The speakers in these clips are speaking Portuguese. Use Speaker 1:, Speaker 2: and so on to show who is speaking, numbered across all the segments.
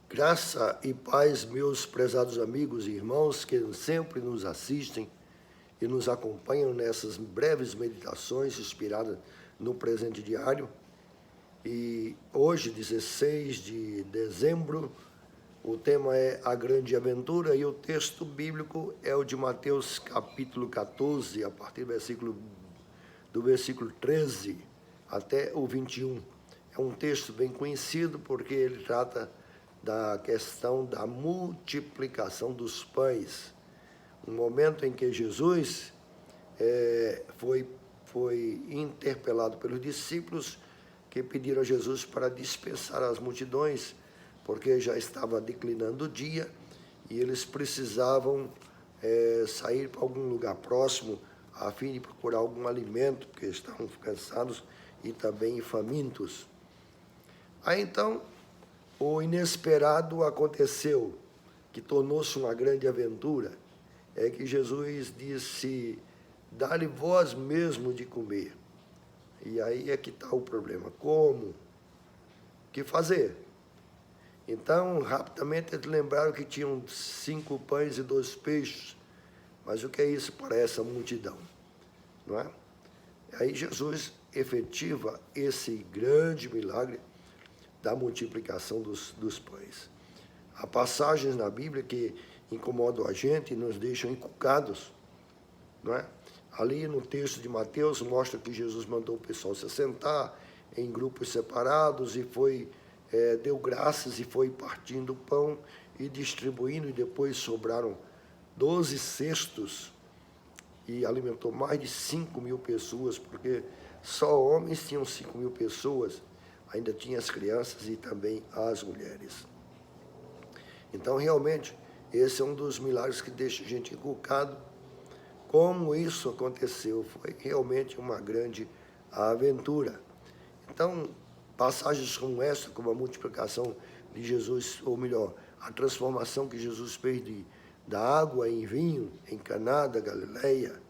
Speaker 1: Graça e paz, meus prezados amigos e irmãos que sempre nos assistem e nos acompanham nessas breves meditações inspiradas no presente diário. E hoje, 16 de dezembro, o tema é a grande aventura e o texto bíblico é o de Mateus capítulo 14, a partir do versículo 13 até o 21. É um texto bem conhecido porque ele trata da questão da multiplicação dos pães. Um momento em que Jesus foi interpelado pelos discípulos que pediram a Jesus para dispensar as multidões, porque já estava declinando o dia e eles precisavam sair para algum lugar próximo a fim de procurar algum alimento, porque estavam cansados e também famintos. Aí então, o inesperado aconteceu, que tornou-se uma grande aventura, é que Jesus disse, dá-lhe vós mesmo de comer. E aí é que está o problema. Como? O que fazer? Então, rapidamente eles lembraram que tinham 5 pães e 2 peixes. Mas o que é isso para essa multidão? Não é? Aí Jesus efetiva esse grande milagre da multiplicação dos pães. Há passagens na Bíblia que incomodam a gente e nos deixam encucados, não é? Ali no texto de Mateus mostra que Jesus mandou o pessoal se assentar em grupos separados e deu graças e foi partindo o pão e distribuindo, e depois sobraram 12 cestos e alimentou mais de 5.000 pessoas, porque só homens tinham 5.000 pessoas, ainda tinha as crianças e também as mulheres. Então, realmente, esse é um dos milagres que deixa a gente encucado. Como isso aconteceu, foi realmente uma grande aventura. Então, passagens como essa, como a multiplicação de Jesus, ou melhor, a transformação que Jesus fez da água em vinho, em Caná da Galileia,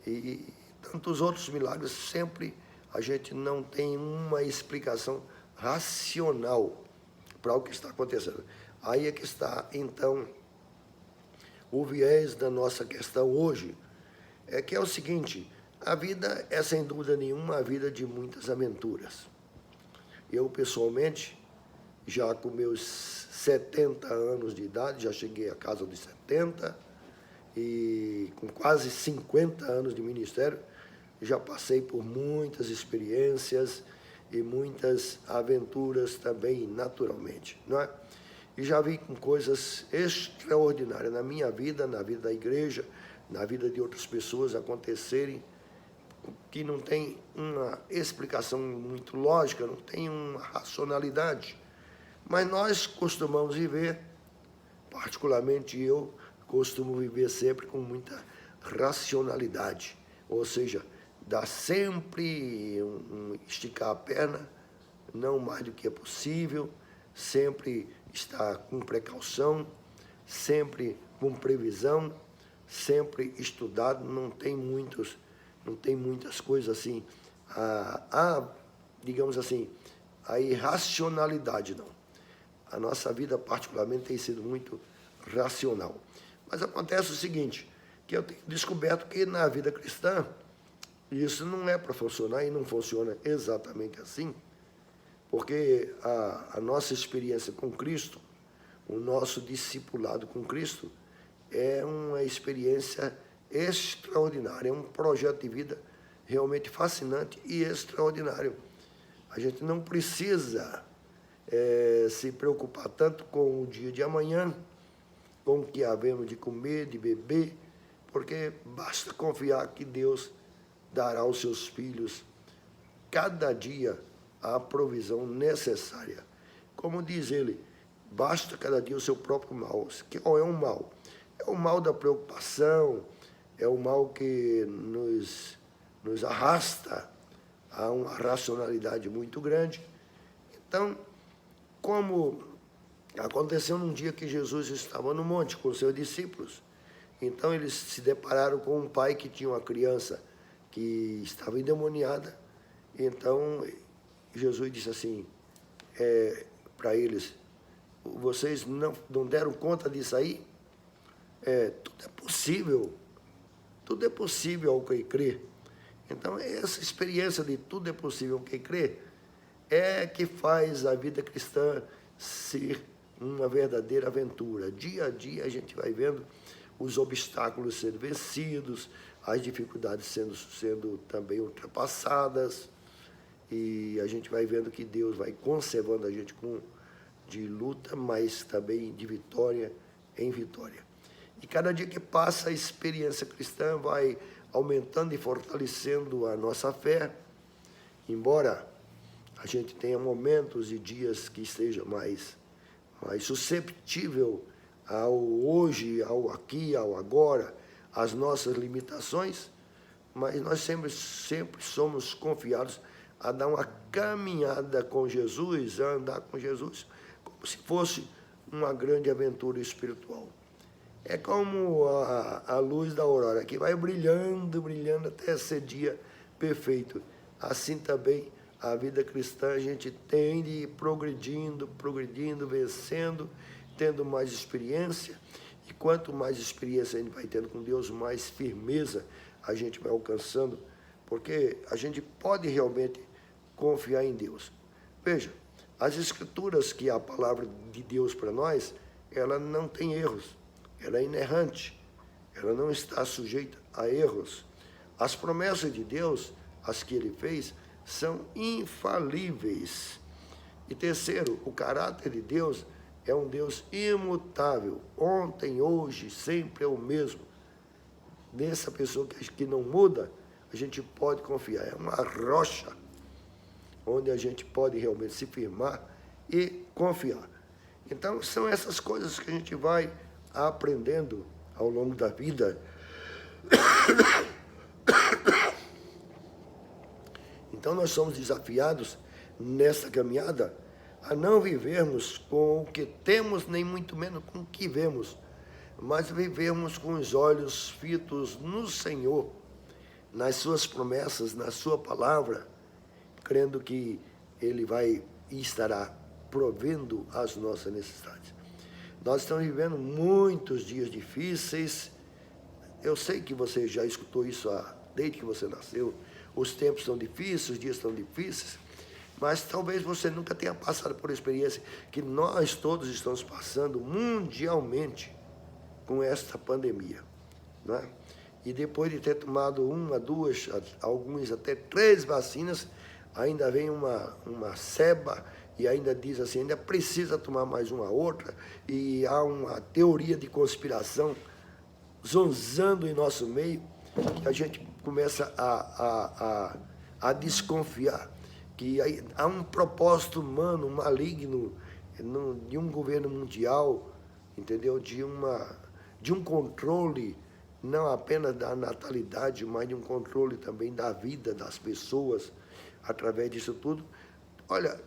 Speaker 1: e tantos outros milagres, sempre a gente não tem uma explicação racional para o que está acontecendo. Aí é que está, então, o viés da nossa questão hoje, que é o seguinte: a vida é, sem dúvida nenhuma, a vida de muitas aventuras. Eu, pessoalmente, já com meus 70 anos de idade, já cheguei à casa dos 70, e com quase 50 anos de ministério, já passei por muitas experiências e muitas aventuras também, naturalmente, não é? E já vi com coisas extraordinárias na minha vida, na vida da igreja, na vida de outras pessoas acontecerem, que não tem uma explicação muito lógica, não tem uma racionalidade. Mas nós costumamos viver, particularmente eu, costumo viver sempre com muita racionalidade, ou seja, dá sempre esticar a perna, não mais do que é possível, sempre estar com precaução, sempre com previsão, sempre estudado, não tem muitas coisas assim, digamos assim, a irracionalidade não. A nossa vida particularmente tem sido muito racional. Mas acontece o seguinte, que eu tenho descoberto que na vida cristã isso não é para funcionar e não funciona exatamente assim, porque a nossa experiência com Cristo, o nosso discipulado com Cristo, é uma experiência extraordinária, é um projeto de vida realmente fascinante e extraordinário. A gente não precisa se preocupar tanto com o dia de amanhã, com o que havemos de comer, de beber, porque basta confiar que Deus dará aos seus filhos cada dia a provisão necessária. Como diz ele, basta cada dia o seu próprio mal. Qual é o mal? É o mal da preocupação, é o mal que nos arrasta a uma racionalidade muito grande. Então, como aconteceu num dia que Jesus estava no monte com seus discípulos, então eles se depararam com um pai que tinha uma criança que estava endemoniada. Então Jesus disse assim para eles: vocês não deram conta disso aí? Tudo é possível ao que crê. Então, essa experiência de tudo é possível ao que crê é que faz a vida cristã ser uma verdadeira aventura. Dia a dia a gente vai vendo os obstáculos sendo vencidos, as dificuldades sendo também ultrapassadas, e a gente vai vendo que Deus vai conservando a gente de luta, mas também de vitória em vitória. E cada dia que passa, a experiência cristã vai aumentando e fortalecendo a nossa fé, embora a gente tenha momentos e dias que esteja mais susceptível ao hoje, ao aqui, ao agora, às nossas limitações, mas nós sempre somos confiados a dar uma caminhada com Jesus, a andar com Jesus, como se fosse uma grande aventura espiritual. É como a luz da aurora, que vai brilhando, brilhando até ser dia perfeito. Assim também a vida cristã, a gente tende a ir progredindo, vencendo, tendo mais experiência. E quanto mais experiência a gente vai tendo com Deus, mais firmeza a gente vai alcançando, porque a gente pode realmente confiar em Deus. Veja, as Escrituras, que é a palavra de Deus para nós, ela não tem erros, ela é inerrante, ela não está sujeita a erros. As promessas de Deus, as que Ele fez, são infalíveis. E terceiro, o caráter de Deus é um Deus imutável, ontem, hoje, sempre é o mesmo. Nessa pessoa que não muda, a gente pode confiar, é uma rocha onde a gente pode realmente se firmar e confiar. Então, são essas coisas que a gente vai aprendendo ao longo da vida. Então, nós somos desafiados nessa caminhada a não vivermos com o que temos, nem muito menos com o que vemos, mas vivermos com os olhos fitos no Senhor, nas suas promessas, na sua palavra, crendo que Ele vai e estará provendo as nossas necessidades. Nós estamos vivendo muitos dias difíceis. Eu sei que você já escutou isso desde que você nasceu. Os tempos estão difíceis, os dias estão difíceis, mas talvez você nunca tenha passado por experiência que nós todos estamos passando mundialmente com esta pandemia, não é? E depois de ter tomado uma, duas, alguns até 3 vacinas, ainda vem uma ceba e ainda diz assim, ainda precisa tomar mais uma outra, e há uma teoria de conspiração zonzando em nosso meio, que a gente começa a desconfiar que há um propósito humano maligno de um governo mundial, entendeu? De um controle não apenas da natalidade, mas de um controle também da vida das pessoas através disso tudo. Olha,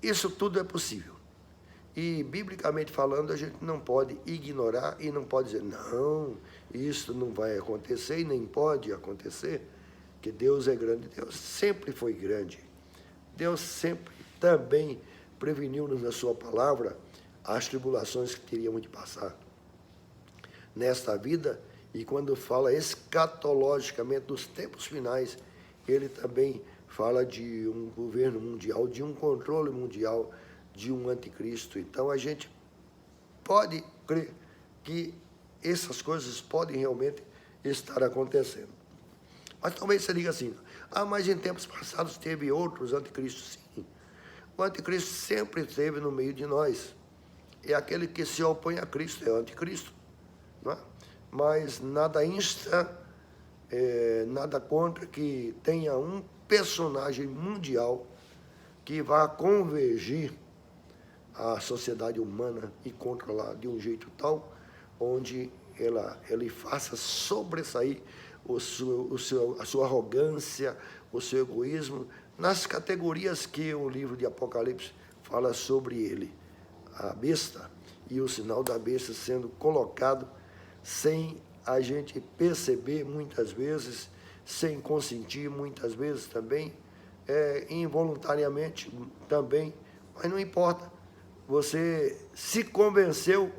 Speaker 1: isso tudo é possível. E, biblicamente falando, a gente não pode ignorar e não pode dizer, não, isso não vai acontecer e nem pode acontecer, que Deus é grande. Deus sempre foi grande. Deus sempre também preveniu-nos na sua palavra as tribulações que teríamos de passar nesta vida, e quando fala escatologicamente dos tempos finais, ele também fala de um governo mundial, de um controle mundial, de um anticristo. Então a gente pode crer que essas coisas podem realmente estar acontecendo. Mas talvez você diga assim, mas em tempos passados teve outros anticristos. Sim, o anticristo sempre esteve no meio de nós. É aquele que se opõe a Cristo, é o anticristo. Não é? Mas nada insta, nada contra que tenha um personagem mundial que vá convergir a sociedade humana e controlar de um jeito tal, onde ele faça sobressair a sua arrogância, o seu egoísmo, nas categorias que o livro de Apocalipse fala sobre ele. A besta e o sinal da besta sendo colocado sem a gente perceber muitas vezes, sem consentir muitas vezes também, involuntariamente também, mas não importa. você se convenceu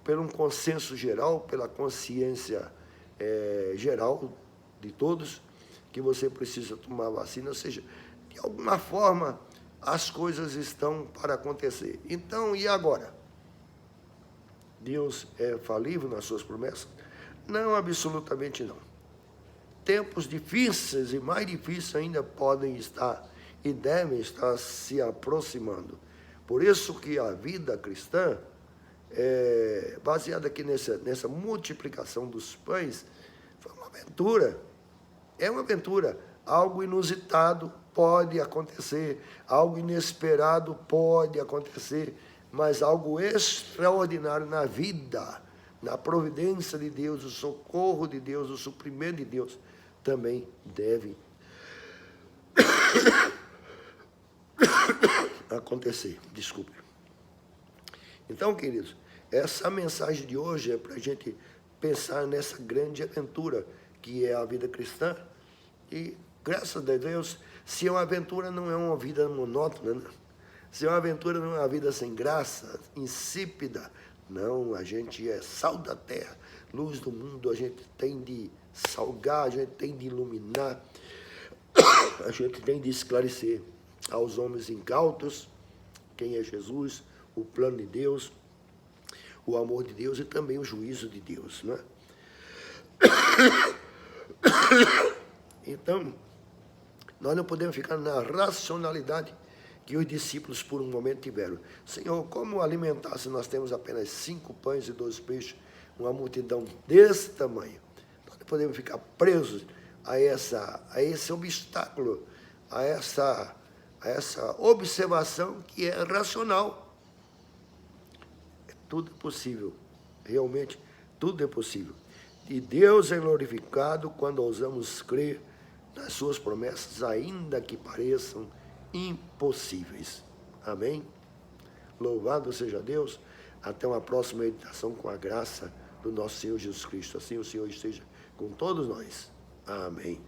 Speaker 1: pelo um consenso geral, pela consciência geral de todos, que você precisa tomar vacina, ou seja, de alguma forma as coisas estão para acontecer. Então, e agora? Deus é falível nas suas promessas? Não, absolutamente não. Tempos difíceis e mais difíceis ainda podem estar e devem estar se aproximando. Por isso que a vida cristã, baseada aqui nessa multiplicação dos pães, foi uma aventura. É uma aventura. Algo inusitado pode acontecer, algo inesperado pode acontecer, mas algo extraordinário na vida, na providência de Deus, o socorro de Deus, o suprimento de Deus, também deve acontecer. Desculpe. Então, queridos, essa mensagem de hoje é para a gente pensar nessa grande aventura que é a vida cristã. E, graças a Deus, se é uma aventura, não é uma vida monótona, né? Se é uma aventura, não é uma vida sem graça, insípida. Não, a gente é sal da terra, luz do mundo, a gente tem de salgar, a gente tem de iluminar, a gente tem de esclarecer aos homens incautos quem é Jesus, o plano de Deus, o amor de Deus e também o juízo de Deus, né? Então, nós não podemos ficar na racionalidade que os discípulos por um momento tiveram. Senhor, como alimentar se nós temos apenas 5 pães e 2 peixes, uma multidão desse tamanho? Nós não podemos ficar presos a esse obstáculo, a essa observação que é racional. Tudo é possível, realmente tudo é possível. E Deus é glorificado quando ousamos crer nas suas promessas, ainda que pareçam impossíveis. Amém? Louvado seja Deus. Até uma próxima meditação com a graça do nosso Senhor Jesus Cristo. Assim o Senhor esteja com todos nós. Amém.